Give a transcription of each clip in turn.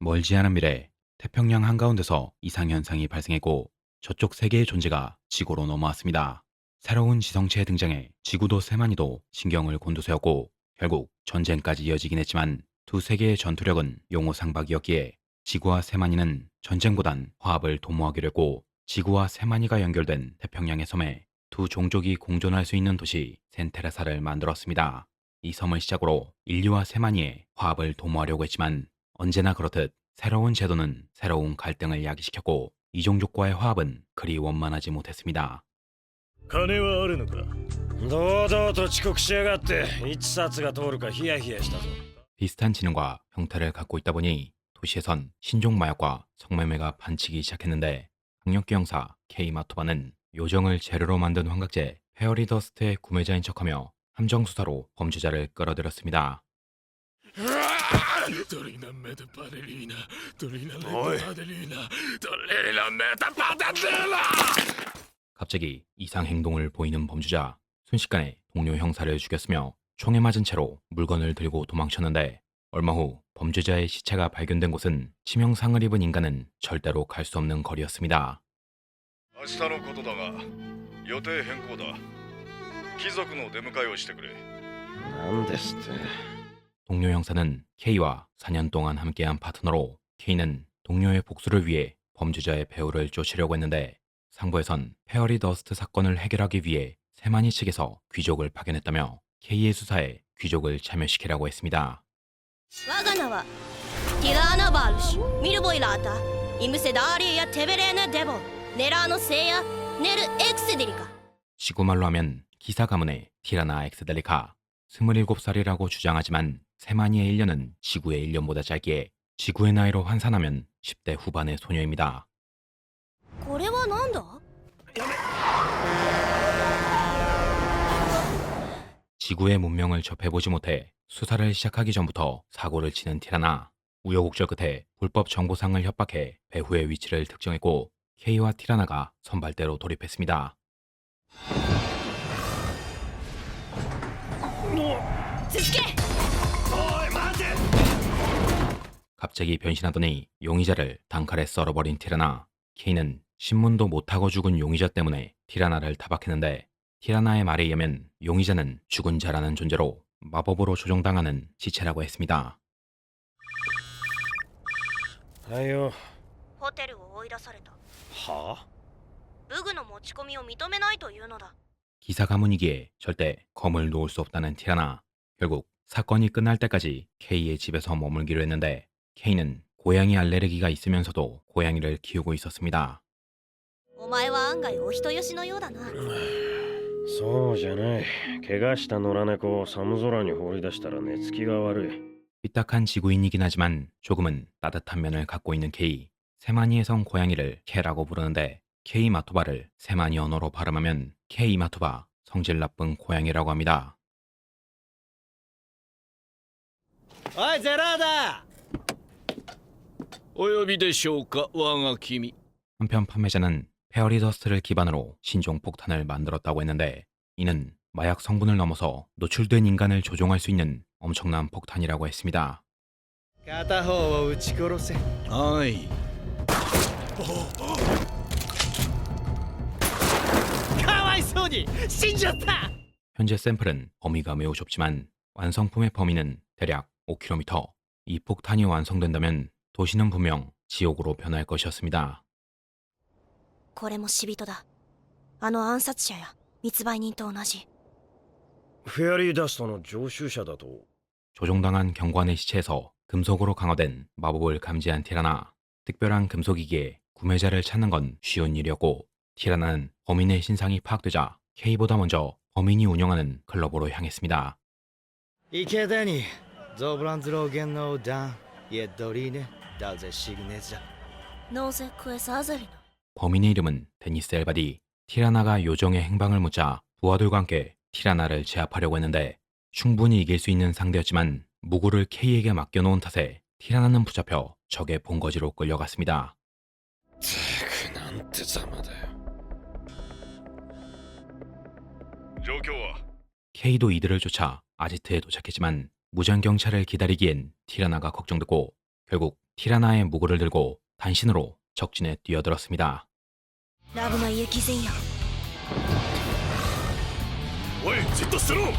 멀지 않은 미래 태평양 한가운데서 이상현상이 발생했고 저쪽 세계의 존재가 지구로 넘어왔습니다. 새로운 지성체의 등장에 지구도 세마니도 신경을 곤두세웠고 결국 전쟁까지 이어지긴 했지만 두 세계의 전투력은 용호상박이었기에 지구와 세마니는 전쟁보단 화합을 도모하기로 했고 지구와 세마니가 연결된 태평양의 섬에 두 종족이 공존할 수 있는 도시 센테레사를 만들었습니다. 이 섬을 시작으로 인류와 세마니의 화합을 도모하려고 했지만 언제나 그렇듯 새로운 제도는 새로운 갈등을 야기시켰고 이종족과의 화합은 그리 원만하지 못했습니다. 金はあるのか。堂々と遅刻しやがって一冊が通るかヒヤヒヤしたぞ。 비슷한 지능과 형태를 갖고 있다 보니 도시에선 신종 마약과 성매매가 반치기 시작했는데 강력기 형사 K 마토바는 요정을 재료로 만든 환각제 페어리 더스트의 구매자인 척하며 함정 수사로 범죄자를 끌어들였습니다. Dorina meta padelina, Dorina meta padelina, Dorina meta padelina. 갑자기 이상 행동을 보이는 범죄자 순식간에 동료 형사를 죽였으며 총에 맞은 채로 물건을 들고 도망쳤는데 얼마 후 범죄자의 시체가 발견된 곳은 치명상을 입은 인간은 절대로 갈 수 없는 거리였습니다. 明日のことだが予定変更だ貴族の出迎えをしてくれなんですって。 동료 형사는 K와 4년 동안 함께한 파트너로 K는 동료의 복수를 위해 범죄자의 배우를 쫓으려고 했는데 상부에선 페어리 더스트 사건을 해결하기 위해 세마니 측에서 귀족을 파견했다며 K의 수사에 귀족을 참여시키라고 했습니다. 我が名はティラーナ・バールシュミルボイラータイムセダーリーやテベレーヌ・デボンネラーノ・セイヤネル・エクセデリカ 지구말로 하면 기사 가문의 티라나 엑스델리카 27살이라고 주장하지만 세마니의 1년은 지구의 1년보다 짧기에 지구의 나이로 환산하면 10대 후반의 소녀입니다. これはなんだ 지구의 문명을 접해보지 못해 수사를 시작하기 전부터 사고를 치는 티라나. 우여곡절 끝에 불법 정보상을 협박해 배후의 위치를 특정했고 K와 티라나가 선발대로 돌입했습니다. 続け 갑자기 변신하더니 용의자를 단칼에 썰어버린 티라나. K는 신문도 못하고 죽은 용의자 때문에 티라나를 타박했는데 티라나의 말에 의하면 용의자는 죽은 자라는 존재로 마법으로 조종당하는 시체라고 했습니다. はいよ。ホテルを追い出されたはあ？武具の持ち込みを認めないというのだ 기사 가문이기에 절대 검을 놓을 수 없다는 티라나. 결국 사건이 끝날 때까지 K의 집에서 머물기로 했는데 K는 고양이 알레르기가 있으면서도 고양이를 키우고 있었습니다. お前は案外お人よしのようだなそうじゃない。怪我した野良猫を寒空に放り出したら寝つきが悪い。 삐딱한 지구인이긴 하지만 조금은 따뜻한 면을 갖고 있는 K. 세마니의 성 고양이를 K라고 부르는데 K 마토바를 세마니 언어로 발음하면 K 마토바, 성질 나쁜 고양이라고 합니다. おいゼラーダ。お呼びでしょうか、我が君。 한편 판매자는 페어리 더스트를 기반으로 신종 폭탄을 만들었다고 했는데 이는 마약 성분을 넘어서 노출된 인간을 조종할 수 있는 엄청난 폭탄이라고 했습니다. 片方を撃ち殺せ。はい。かわいそうに死んじゃった。 현재 샘플은 범위가 매우 좁지만 완성품의 범위는 대략 5km. 이 폭탄이 완성된다면 도시는 분명 지옥으로 변할 것이었습니다. これも死人だあの暗殺者や密売人と同じフェアリーダストの常習者だと。 조종당한 경관의 시체에서 금속으로 강화된 마법을 감지한 티라나. 특별한 금속이기에 구매자를 찾는 건 쉬운 일이었고 티라나는 범인의 신상이 파악되자 K보다 먼저 범인이 운영하는 클럽으로 향했습니다. 池田にゾブランズローゲンのダンイエドリーネダゼシグネザ。 ノーゼクエスアザリナ 범인의 이름은 데니스 엘바디. 티라나가 요정의 행방을 묻자 부하들과 함께 티라나를 제압하려고 했는데 충분히 이길 수 있는 상대였지만 무구를 K에게 맡겨놓은 탓에 티라나는 붙잡혀 적의 본거지로 끌려갔습니다. なんてざまだよ。状況は K도 이들을 쫓아 아지트에 도착했지만 무장경찰을 기다리기엔 티라나가 걱정됐고 결국 티라나의 무구를 들고 단신으로 적진에 뛰어들었습니다. ラブの家偽善や。おいじっとしてろ。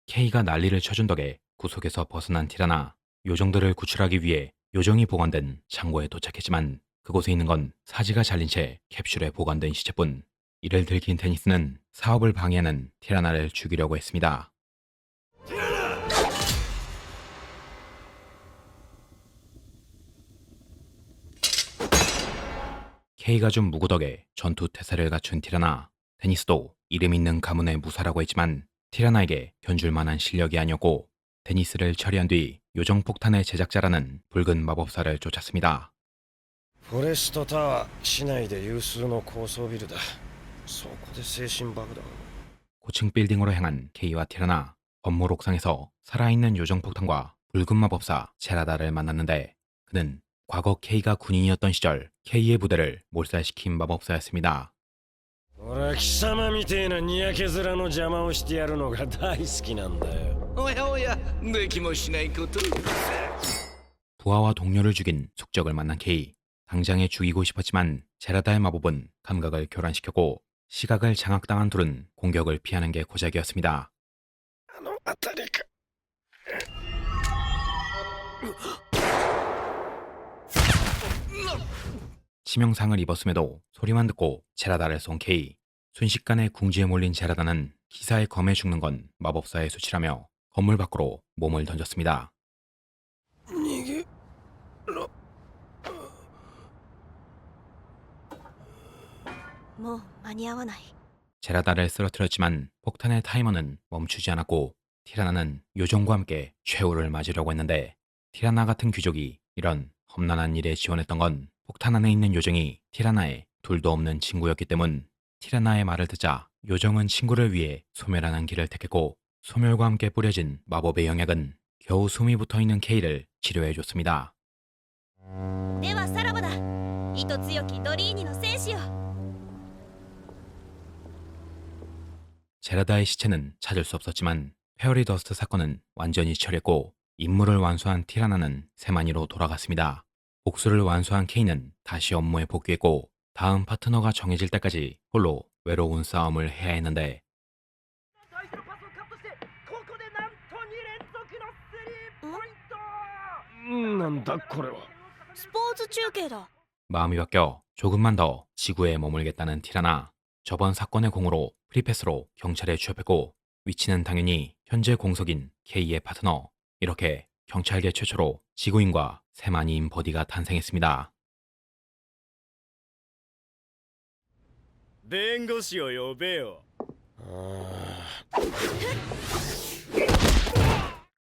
K가 난리를 쳐준 덕에 구속에서 벗어난 티라나. 요정들을 구출하기 위해 요정이 보관된 창고에 도착했지만 그곳에 있는 건 사지가 잘린 채 캡슐에 보관된 시체뿐. 이를 들킨 데니스는 사업을 방해하는 티라나를 죽이려고 했습니다. K가 준 무구 덕에 전투 태세를 갖춘 티라나. 데니스도 이름 있는 가문의 무사라고 했지만 티라나에게 견줄 만한 실력이 아니었고 데니스를 처리한 뒤 요정 폭탄의 제작자라는 붉은 마법사를 쫓았습니다. フォレストタワー市内で有数の高層ビルだ。そこで精神爆弾を。 고층 빌딩으로 향한 K와 티라나. 건물 옥상에서 살아있는 요정 폭탄과 붉은 마법사 제라다를 만났는데 그는 과거 K가 군인이었던 시절 K의 부대를 몰살시킨 마법사였습니다. 俺は貴様みてえなにやけ面の邪魔をしてやるのが大好きなんだよ。おやおやできもしないこと。 부하와 동료를 죽인 숙적을 만난 K. 당장에 죽이고 싶었지만 제라다의 마법은 감각을 교란시켰고 시각을 장악당한 둘은 공격을 피하는 게 고작이었습니다. あの辺りか。 치명상을 입었음에도 소리만 듣고 제라다를 쏜 K. 순식간에 궁지에 몰린 제라다는 기사의 검에 죽는 건 마법사의 수치라며 건물 밖으로 몸을 던졌습니다. 逃げろ。もう間に合わない。 제라다를 쓰러뜨렸지만 폭탄의 타이머는 멈추지 않았고 티라나는 요정과 함께 최후를 맞으려고 했는데 티라나 같은 귀족이 이런 험난한 일에 지원했던 건 폭탄 안에 있는 요정이 티라나의 둘도 없는 친구였기 때문. 티라나의 말을 듣자 요정은 친구를 위해 소멸하는 길을 택했고 소멸과 함께 뿌려진 마법의 영약은 겨우 숨이 붙어있는 K를 치료해줬습니다. ではさらばだ。糸強きドリーニの戦士よ。 제라다의 시체는 찾을 수 없었지만 페어리 더스트 사건은 완전히 처리했고 임무를 완수한 티라나는 세마니로 돌아갔습니다. 복수를 완수한 K는 다시 업무에 복귀했고 다음 파트너가 정해질 때까지 홀로 외로운 싸움을 해야 했는데んなんだこれは。スポーツ中継だ。 마음이 바뀌어 조금만 더 지구에 머물겠다는 티라나. 저번 사건의 공으로 프리패스로 경찰에 취업했고 위치는 당연히 현재 공석인 K의 파트너. 이렇게 경찰계 최초로 지구인과 세마니인 버디가 탄생했습니다. 弁護士を呼べよ。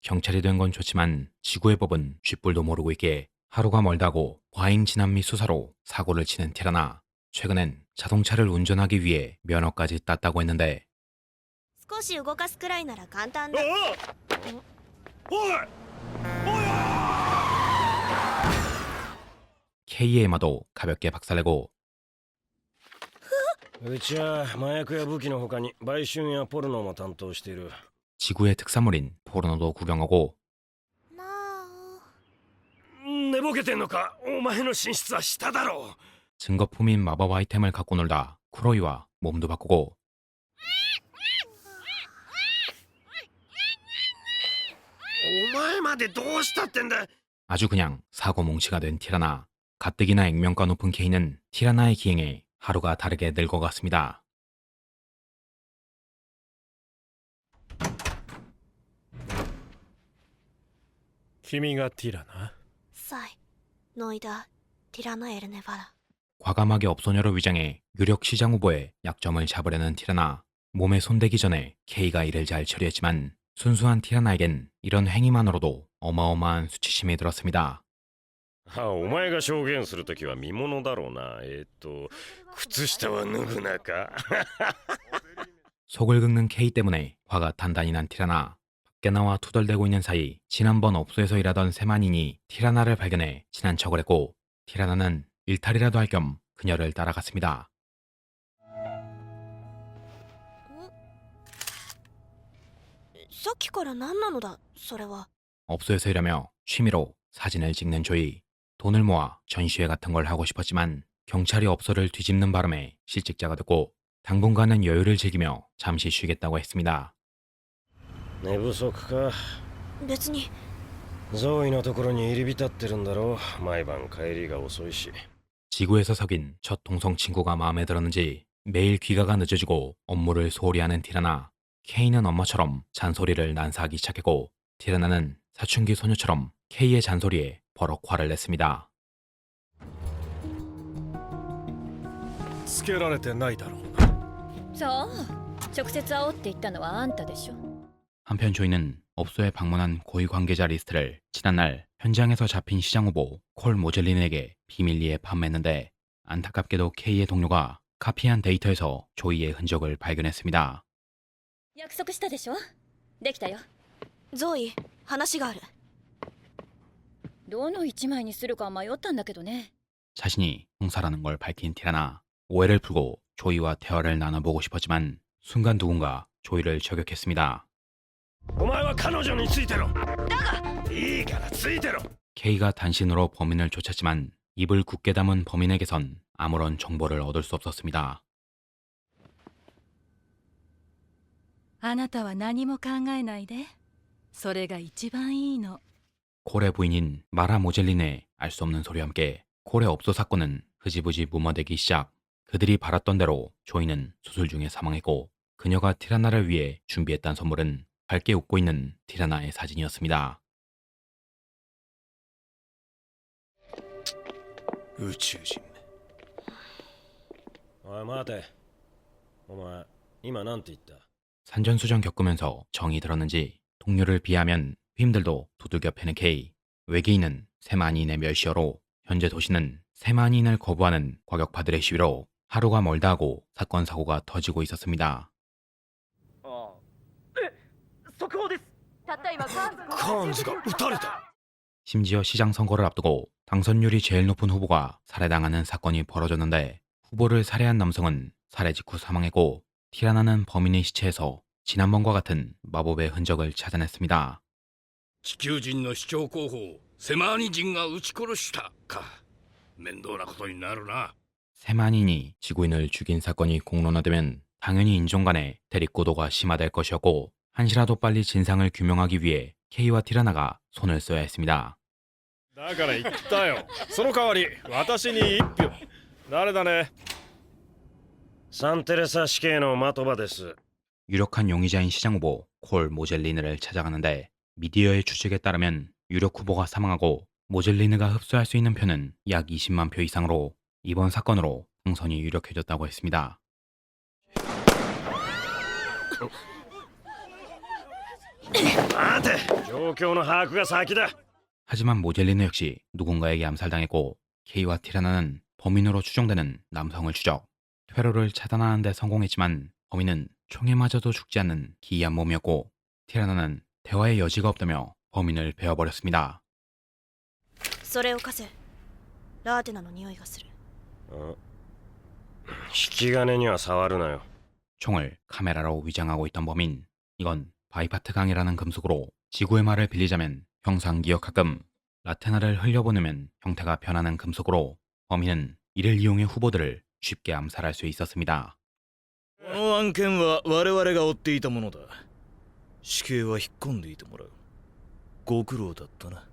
경찰이 된 건 좋지만 지구의 법은 쥐뿔도 모르고 있기에 하루가 멀다고 과잉 진압 및 수사로 사고를 치는 티라나. 최근엔 자동차를 운전하기 위해 면허까지 땄다고 했는데 少し動かすくらいなら簡単だ。 K의 에마도 가볍게 박살내고 うちは麻薬や武器の他に売春やポルノも担当している。 지구의 특산물인 포르노도 구경하고 なあ。寝ぼけてんのか。お前の寝室は下だろう。 증거품인 마법 아이템을 갖고 놀다 쿠로이와 몸도 바꾸고 お前までどうしたってんだ。 아주 그냥 사고뭉치가 된 티라나. 가뜩이나 액면가 높은 K는 티라나의 기행에 하루가 다르게 늙어갔습니다. 君がティラナ。サイ、ノイダ、ティラノエルネバラ。 과감하게 업소녀로 위장해 유력 시장 후보의 약점을 잡으려는 티라나. 몸에 손대기 전에 K가 이를 잘 처리했지만 순수한 티라나에겐 이런 행위만으로도 어마어마한 수치심이 들었습니다. お前が証言するときは見物だろうな。靴下は脱ぐなか。 속을 긁는 K 때문에 화가 단단히 난 티라나. 밖에 나와 투덜대고 있는 사이 지난번 업소에서 일하던 세만인이 티라나를 발견해 친한 척을 했고 티라나는 일탈이라도 할 겸 그녀를 따라갔습니다. さっきから何なのだ、それは。 업소에서 일하며 취미로 사진을 찍는 조이. 돈을 모아 전시회 같은 걸 하고 싶었지만 경찰이 업소를 뒤집는 바람에 실직자가 됐고 당분간은 여유를 즐기며 잠시 쉬겠다고 했습니다. 寝不足か。別にゾーイのところに入り浸ってるんだろう。毎晩帰りが遅いし。 지구에서 사귄 첫 동성 친구가 마음에 들었는지 매일 귀가가 늦어지고 업무를 소홀히 하는 티라나. 케이는 엄마처럼 잔소리를 난사하기 시작했고 티라나는 사춘기 소녀처럼 케이의 잔소리에 버럭 화를 냈습니다. つけられてないだろう。そう直接会おうって言ったのはあんたでしょ 한편 조이는 업소에 방문한 고위 관계자 리스트를 지난날 현장에서 잡힌 시장 후보 콜 모젤린에게 비밀리에 판매했는데 안타깝게도 K의 동료가 카피한 데이터에서 조이의 흔적을 발견했습니다. 約束したでしょできたよゾーイ話があるどの一枚にするか迷ったんだけどね 자신이 형사라는 걸 밝힌 티라나. 오해를 풀고 조이와 대화를 나눠보고 싶었지만 순간 누군가 조이를 저격했습니다. お前は彼女についてろ。いいからついてろ。 K가 단신으로 범인을 쫓았지만 입을 굳게 담은 범인에게선 아무런 정보를 얻을 수 없었습니다. あなたは何も考えないで。それが一番いいの。 콜의 부인인 마라 모젤린의 알 수 없는 소리와 함께 콜의 업소 사건은 흐지부지 무마되기 시작. 그들이 바랐던 대로 조이는 수술 중에 사망했고 그녀가 티라나를 위해 준비했던 선물은 밝게 웃고 있는 티라나의 사진이었습니다. 宇宙人。おい待て。お前今なんて言った？ 산전수전 겪으면서 정이 들었는지 동료를 비하면 힘들도 두들겨 패는 K. 외계인은 세만인의 멸시어로 현재 도시는 세만인을 거부하는 과격파들의 시위로 하루가 멀다 하고 사건 사고가 터지고 있었습니다. たった今カーンズが撃たれた。 심지어 시장 선거를 앞두고 당선율이 제일 높은 후보가 살해당하는 사건이 벌어졌는데 후보를 살해한 남성은 살해 직후 사망했고 티라나는 범인의 시체에서 지난번과 같은 마법의 흔적을 찾아냈습니다. 地球人の主張候補をセマーニ人が撃ち殺したか。面倒なことになるな。 세만인이 지구인을 죽인 사건이 공론화되면 당연히 인종 간의 대립구도가 심화될 것이었고 한시라도 빨리 진상을 규명하기 위해 K와 티라나가 손을 써야 했습니다. だから言ったよ。その代わり私に一票。誰だね。サンテレサ死刑の的場です。 유력한 용의자인 시장 후보 콜 모젤리느를 찾아가는데 미디어의 추측에 따르면 유력 후보가 사망하고 모젤리느가 흡수할 수 있는 표는 약 20만 표 이상으로 이번 사건으로 당선이 유력해졌다고 했습니다. 待て。状況の把握が先だ。 하지만 모젤리느 역시 누군가에게 암살당했고 K와 티라나는 범인으로 추정되는 남성을 추적. 퇴로를 차단하는 데 성공했지만 범인은 총에 맞아도 죽지 않는 기이한 몸이었고 티라나는 대화의 여지가 없다며 범인을 베어버렸습니다. それを貸せラーテナの匂いがする引き金には触るなよ。 총을 카메라로 위장하고 있던 범인. 이건 바이파트 강이라는 금속으로 지구의 말을 빌리자면 형상기억하금 라테나를 흘려보내면 형태가 변하는 금속으로 범인은 이를 이용해 후보들을 쉽게 암살할 수 있었습니다. この案件は我々が追っていたものだ。死刑は引っ込んでいてもらう。ご苦労だったな。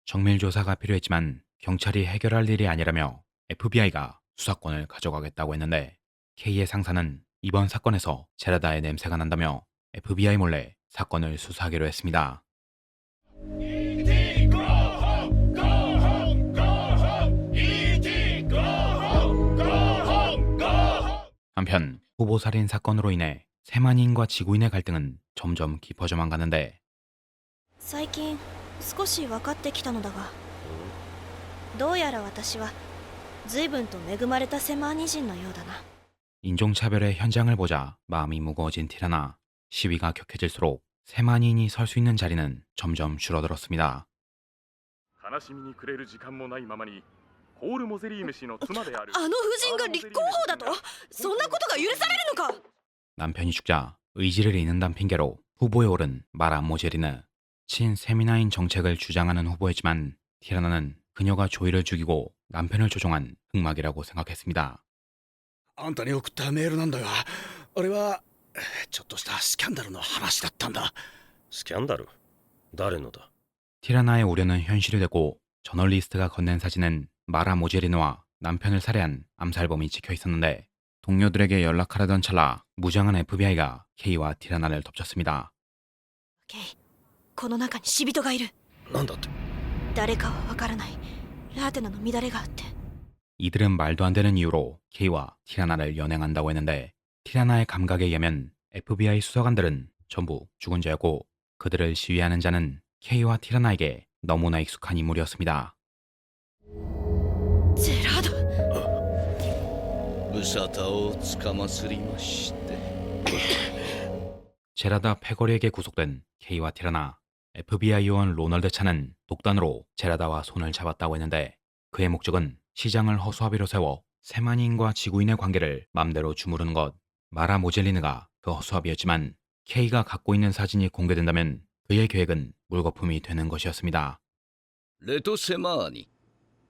정밀 조사가 필요했지만 경찰이 해결할 일이 아니라며 FBI가 수사권을 가져가겠다고 했는데 K의 상사는 이번 사건에서 제라다의 냄새가 난다며 FBI 몰래 사건을 수사하기로 했습니다. 한편 후보 살인 사건으로 인해 세만인과 지구인의 갈등은 점점 깊어져만 가는데 最近少し分かってきたのだがどうやら私は随分と恵まれたセマーニ人のようだな 인종차별의 현장을 보자 마음이 무거워진 티라나. 시위가 격해질수록 세만인이 설 수 있는 자리는 점점 줄어들었습니다. 悲しみに暮れる時間もないままにコール・モゼリーメ氏の妻であるあの夫人が立候補だとそんなことが許されるのか 남편이 죽자 의지를 잃는다는 핑계로 후보에 오른 마라 모제리느. 친세미나인 정책을 주장하는 후보였지만 티라나는 그녀가 조이를 죽이고 남편을 조종한 흑막이라고 생각했습니다. あんたに送ったメールなんだが、俺はちょっとしたスキャンダルの話だったんだ。スキャンダル誰のだ？ 티라나의 우려는 현실이 되고 저널리스트가 건넨 사진은 마라 모제리노와 남편을 살해한 암살범이 찍혀 있었는데 동료들에게 연락하려던 찰나 무장한 FBI가 K와 티라나를 덮쳤습니다. ケイ、この中に死人がいる。なんだって？誰かはわからない。ラーテナの乱れがあって。 이들은 말도 안 되는 이유로 K와 티라나를 연행한다고 했는데 티라나의 감각에 의하면 FBI 수사관들은 전부 죽은 자였고 그들을 시위하는 자는 K와 티라나에게 너무나 익숙한 인물이었습니다. ジェラード。無沙汰をつかまつりまして。 제라다 패거리에게 구속된 K와 티라나, FBI 요원 로널드 차는 독단으로 제라다와 손을 잡았다고 했는데 그의 목적은 시장을 허수아비로 세워 세마니인과 지구인의 관계를 맘대로 주무르는 것. 마라 모젤리느가 그 허수아비였지만 K가 갖고 있는 사진이 공개된다면 그의 계획은 물거품이 되는 것이었습니다. レトセマーニ、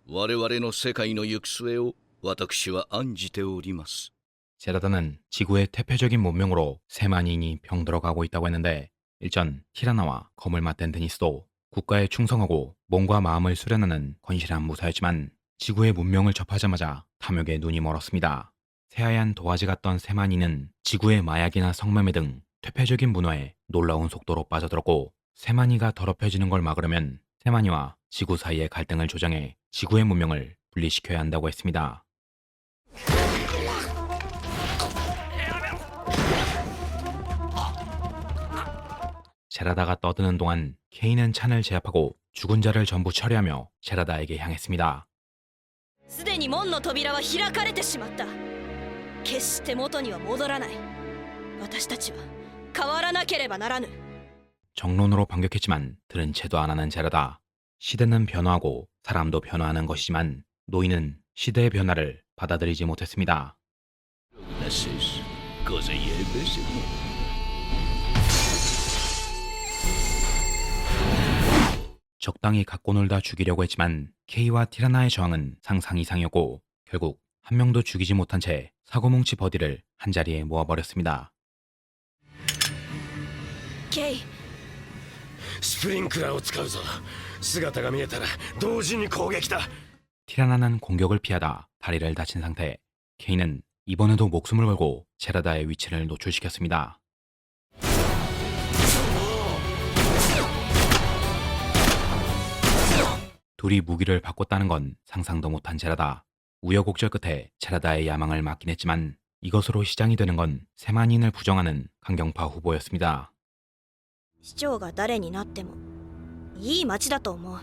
我々の世界の行く末を私は案じております。 제라다는 지구의 태폐적인 문명으로 세마니인이 병들어가고 있다고 했는데 일전 티라나와 검을 맞댄 데니스도 국가에 충성하고 몸과 마음을 수련하는 건실한 무사였지만 지구의 문명을 접하자마자 탐욕에 눈이 멀었습니다. 새하얀 도화지 같던 세마니는 지구의 마약이나 성매매 등 퇴폐적인 문화에 놀라운 속도로 빠져들었고 세마니가 더럽혀지는 걸 막으려면 세마니와 지구 사이의 갈등을 조정해 지구의 문명을 분리시켜야 한다고 했습니다. 제라다가 떠드는 동안 케인은 찬을 제압하고 죽은 자를 전부 처리하며 제라다에게 향했습니다. すでに門の扉は開かれてしまった。決して元には戻らない。私たちは変わらなければならぬ。 정론으로 반격했지만 들은 채도 안 하는 제라다. 시대는 변화하고 사람도 변화하는 것이지만 노인은 시대의 변화를 받아들이지 못했습니다. 적당히 갖고 놀다 죽이려고 했지만 K와 티라나의 저항은 상상 이상이었고 결국 한 명도 죽이지 못한 채 사고뭉치 버디를 한자리에 모아버렸습니다. ケイ、スプリンクラーを使うぞ。姿が見えたら同時に攻撃だ。 티라나는 공격을 피하다 다리를 다친 상태. K는 이번에도 목숨을 걸고 제라다의 위치를 노출시켰습니다. 둘이 무기를 바꿨다는 건 상상도 못한 제라다. 우여곡절 끝에 제라다의 야망을 막긴 했지만 이것으로 시장이 되는 건 세마니인을 부정하는 강경파 후보였습니다. 市長が誰になってもいい町だと思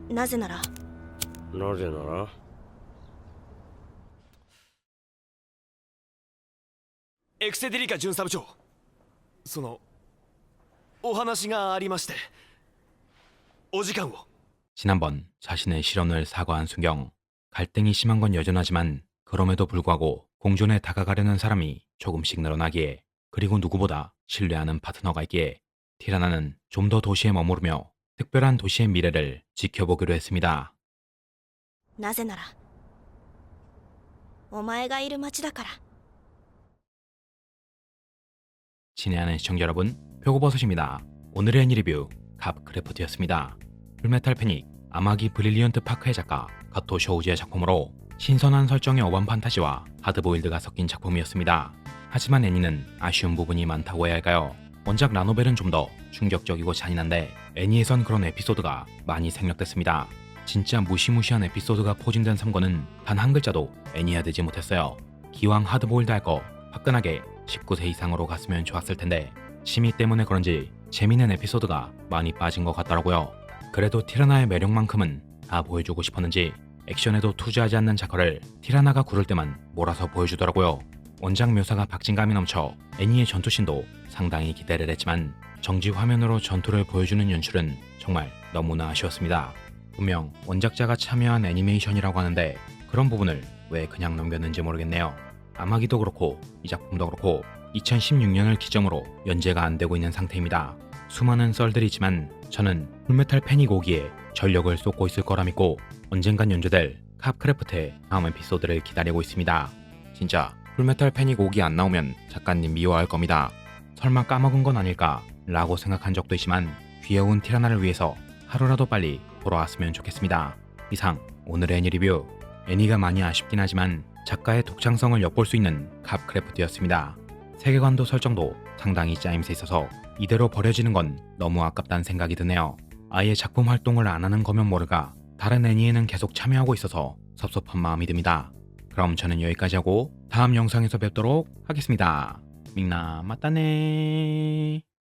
う。なぜならなぜなら？エクセデリカ巡査部長、お話がありまして、お時間を。 지난번 자신의 실언을 사과한 순경. 갈등이 심한 건 여전하지만 그럼에도 불구하고 공존에 다가가려는 사람이 조금씩 늘어나기에 그리고 누구보다 신뢰하는 파트너가 있기에 티라나는 좀 더 도시에 머무르며 특별한 도시의 미래를 지켜보기로 했습니다. なぜならお前がいる町だから。 친애하는 시청자 여러분, 표고버섯입니다. 오늘의 애니리뷰 갑크래프트였습니다. 풀메탈 패닉, 아마기 브릴리언트 파크의 작가 가토 쇼우지의 작품으로 신선한 설정의 어반 판타지와 하드보일드가 섞인 작품이었습니다. 하지만 애니는 아쉬운 부분이 많다고 해야 할까요? 원작 라노벨은 좀 더 충격적이고 잔인한데 애니에선 그런 에피소드가 많이 생략됐습니다. 진짜 무시무시한 에피소드가 포진된 3권은 단 한 글자도 애니화 되지 못했어요. 기왕 하드보일드 할 거 화끈하게 19세 이상으로 갔으면 좋았을 텐데 심의 때문에 그런지 재미있는 에피소드가 많이 빠진 것 같더라고요. 그래도 티라나의 매력만큼은 다 보여주고 싶었는지 액션에도 투자하지 않는 작화를 티라나가 구를 때만 몰아서 보여주더라고요. 원작 묘사가 박진감이 넘쳐 애니의 전투신도 상당히 기대를 했지만 정지 화면으로 전투를 보여주는 연출은 정말 너무나 아쉬웠습니다. 분명 원작자가 참여한 애니메이션이라고 하는데 그런 부분을 왜 그냥 넘겼는지 모르겠네요. 아마기도 그렇고 이 작품도 그렇고 2016년을 기점으로 연재가 안 되고 있는 상태입니다. 수많은 썰들이 있지만 저는 풀메탈 패닉 오기에 전력을 쏟고 있을 거라 믿고 언젠간 연재될 캅크래프트의 다음 에피소드를 기다리고 있습니다. 진짜 풀메탈 패닉 오기 안 나오면 작가님 미워할 겁니다. 설마 까먹은 건 아닐까 라고 생각한 적도 있지만 귀여운 티라나를 위해서 하루라도 빨리 돌아왔으면 좋겠습니다. 이상 오늘의 애니 리뷰, 애니가 많이 아쉽긴 하지만 작가의 독창성을 엿볼 수 있는 캅크래프트였습니다. 세계관도 설정도 상당히 짜임새 있어서 이대로 버려지는 건 너무 아깝다는 생각이 드네요. 아예 작품 활동을 안 하는 거면 모를까 다른 애니에는 계속 참여하고 있어서 섭섭한 마음이 듭니다. 그럼 저는 여기까지 하고 다음 영상에서 뵙도록 하겠습니다. 민나 맞다네.